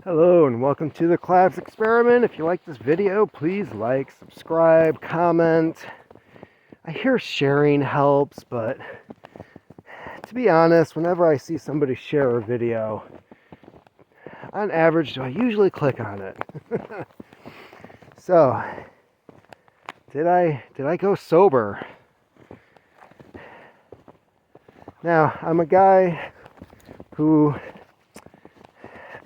Hello and welcome to the Collabs Experiment. If you like this video, please like, subscribe, comment. I hear sharing helps, but to be honest, whenever I see somebody share a video, on average, I usually click on it. So, did I go sober? Now, I'm a guy who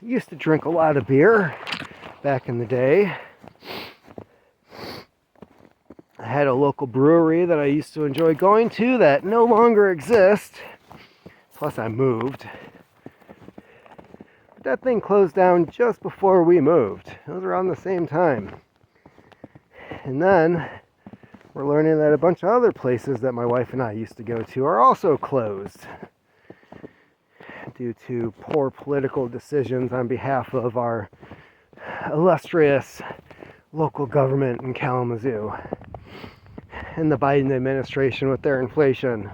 used to drink a lot of beer back in the day. I had a local brewery that I used to enjoy going to that no longer exists. Plus I moved. But that thing closed down just before we moved. It was around the same time. And then we're learning that a bunch of other places that my wife and I used to go to are also closed due to poor political decisions on behalf of our illustrious local government in Kalamazoo and the Biden administration with their inflation.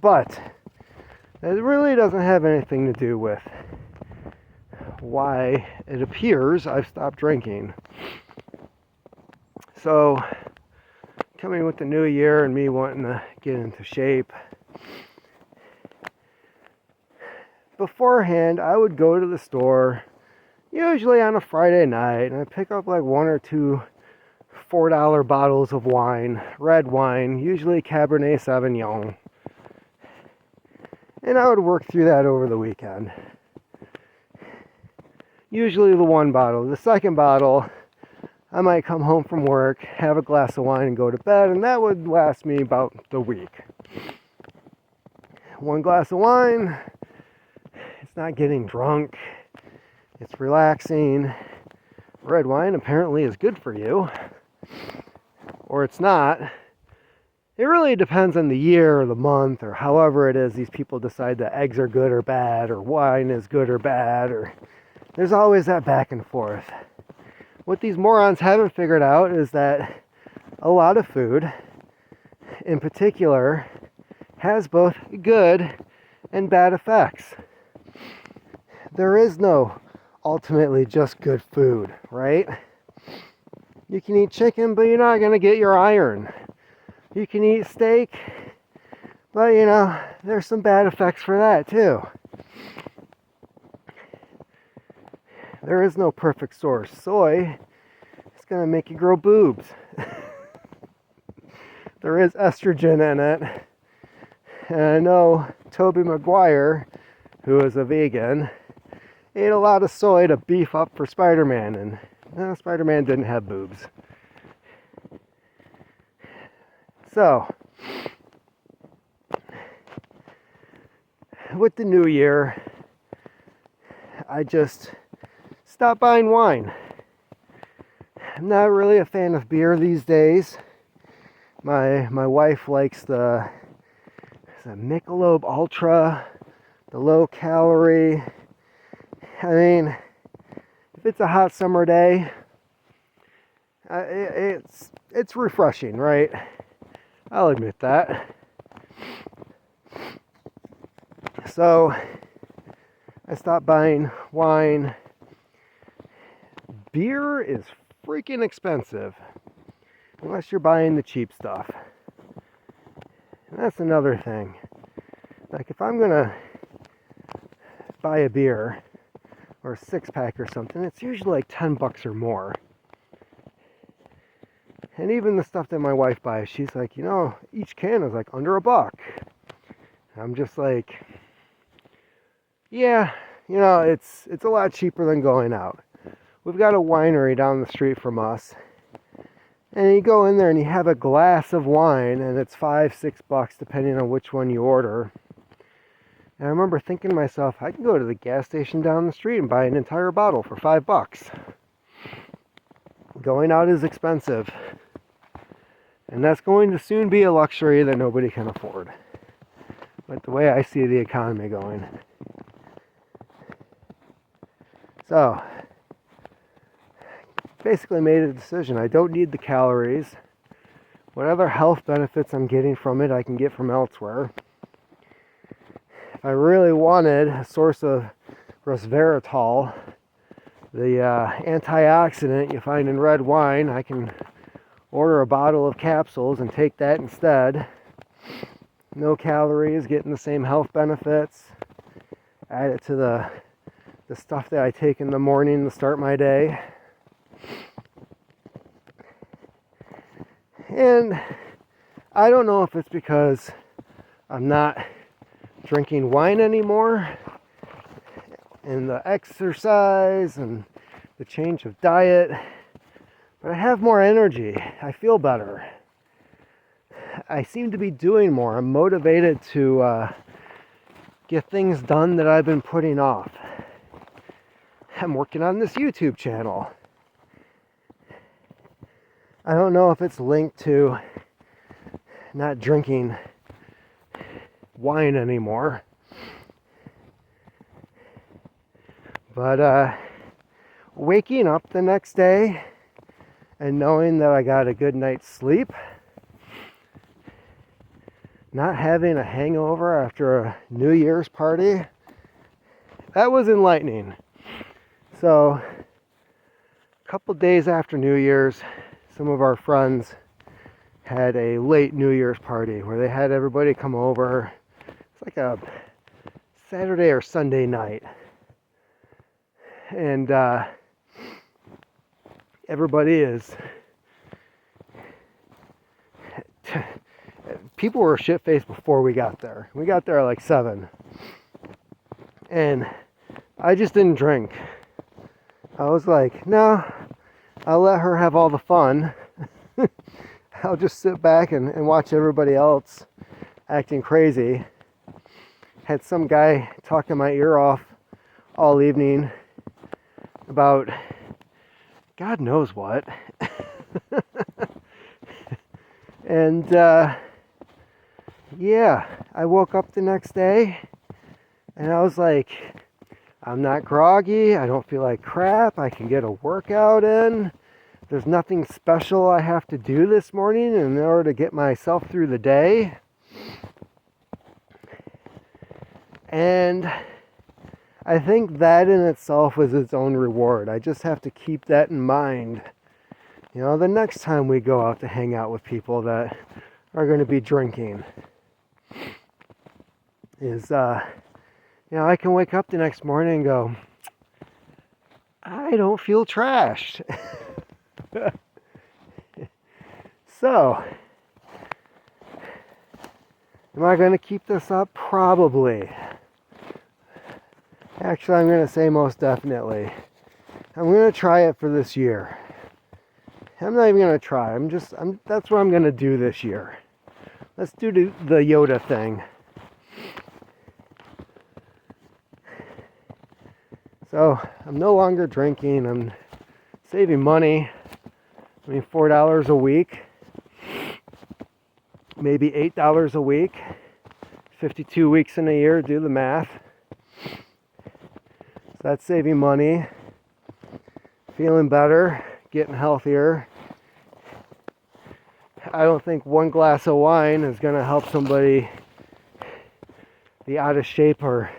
But it really doesn't have anything to do with why it appears I've stopped drinking. So, coming with the new year and me wanting to get into shape, beforehand I would go to the store, usually on a Friday night, and I'd pick up like one or two $4 bottles of wine, red wine, usually Cabernet Sauvignon. And I would work through that over the weekend. Usually the one bottle. The second bottle, I might come home from work, have a glass of wine, and go to bed, and that would last me about the week. One glass of wine, it's not getting drunk, it's relaxing. Red wine apparently is good for you, or it's not. It really depends on the year or the month or however it is these people decide that eggs are good or bad or wine is good or bad, or there's always that back and forth. What these morons haven't figured out is that a lot of food, in particular, has both good and bad effects. There is no ultimately just good food, right? You can eat chicken, but you're not going to get your iron. You can eat steak, but there's some bad effects for that too. There is no perfect source. Soy is going to make you grow boobs. There is estrogen in it. And I know Tobey Maguire, who is a vegan, ate a lot of soy to beef up for Spider-Man, and Spider-Man didn't have boobs. So, with the new year, I just stopped buying wine. I'm not really a fan of beer these days. My wife likes the Michelob Ultra, the low calorie. I mean, if it's a hot summer day, it's refreshing, right? I'll admit that. So, I stopped buying wine. Beer is freaking expensive, unless you're buying the cheap stuff. And that's another thing. Like, if I'm gonna buy a beer, or a 6-pack or something, it's usually like $10 or more. And even the stuff that my wife buys, she's like, each can is like under $1. I'm just like, yeah, it's a lot cheaper than going out. We've got a winery down the street from us, and you go in there and you have a glass of wine, and it's $5-6 depending on which one you order. And I remember thinking to myself, I can go to the gas station down the street and buy an entire bottle for $5. Going out is expensive. And that's going to soon be a luxury that nobody can afford. But the way I see the economy going. So, basically made a decision. I don't need the calories. Whatever health benefits I'm getting from it, I can get from elsewhere. If I really wanted a source of resveratrol, the antioxidant you find in red wine. I can order a bottle of capsules and take that instead. No calories, getting the same health benefits. Add it to the stuff that I take in the morning to start my day. And I don't know if it's because I'm not drinking wine anymore, and the exercise and the change of diet, but I have more energy. I feel better. I seem to be doing more. I'm motivated to get things done that I've been putting off. I'm working on this YouTube channel. I don't know if it's linked to not drinking wine anymore, but waking up the next day and knowing that I got a good night's sleep, not having a hangover after a New Year's party, that was enlightening. So a couple days after New Year's, some of our friends had a late New Year's party where they had everybody come over. It's like a Saturday or Sunday night. And everybody is... People were shit-faced before we got there. We got there at like 7. And I just didn't drink. I was like, no, I'll let her have all the fun. I'll just sit back and watch everybody else acting crazy. Had some guy talking my ear off all evening about God knows what. And yeah, I woke up the next day and I was like, I'm not groggy, I don't feel like crap, I can get a workout in. There's nothing special I have to do this morning in order to get myself through the day. And I think that in itself is its own reward. I just have to keep that in mind. You know, the next time we go out to hang out with people that are going to be drinking is, you know, I can wake up the next morning and go, I don't feel trashed. So, am I going to keep this up? Probably. Actually, I'm going to say most definitely. I'm going to try it for this year. I'm not even going to try. That's what I'm going to do this year. Let's do the Yoda thing. So, I'm no longer drinking. I'm saving money. I mean, $4 a week. Maybe $8 a week. 52 weeks in a year, do the math. So that's saving money. Feeling better. Getting healthier. I don't think one glass of wine is going to help somebody be out of shape or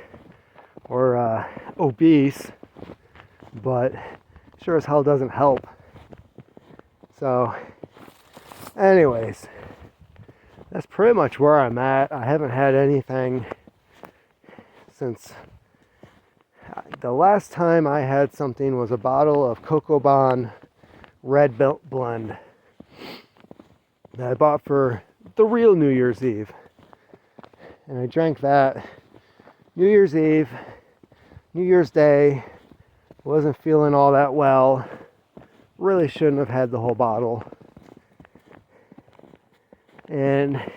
obese, but sure as hell doesn't help. So, anyways, that's pretty much where I'm at. I haven't had anything since the last time I had something was a bottle of Coco Bon Red Blend that I bought for the real New Year's Eve. And I drank that New Year's Eve, New Year's Day. Wasn't feeling all that well. Really shouldn't have had the whole bottle. And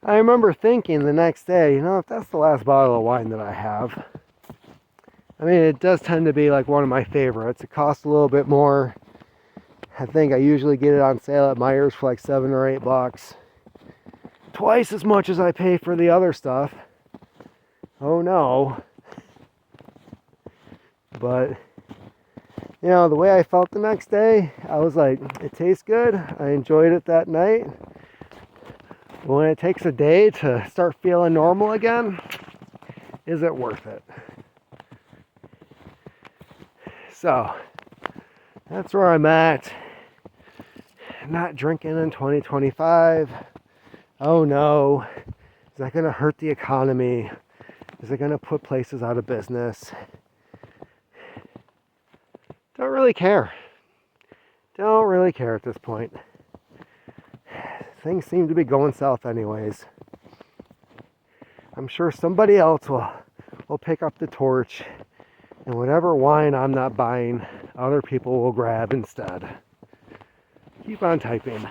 I remember thinking the next day, you know, if that's the last bottle of wine that I have, I mean, it does tend to be like one of my favorites. It costs a little bit more. I think I usually get it on sale at Meijer's for like $7 or $8. Twice as much as I pay for the other stuff. Oh no. But, you know, the way I felt the next day, I was like, it tastes good. I enjoyed it that night. But when it takes a day to start feeling normal again, is it worth it? So that's where I'm at. Not drinking in 2025. Oh no. Is that going to hurt the economy? Is it going to put places out of business? Don't really care. Don't really care at this point. Things seem to be going south anyways. I'm sure somebody else will pick up the torch, and whatever wine I'm not buying, other people will grab instead. Keep on typing.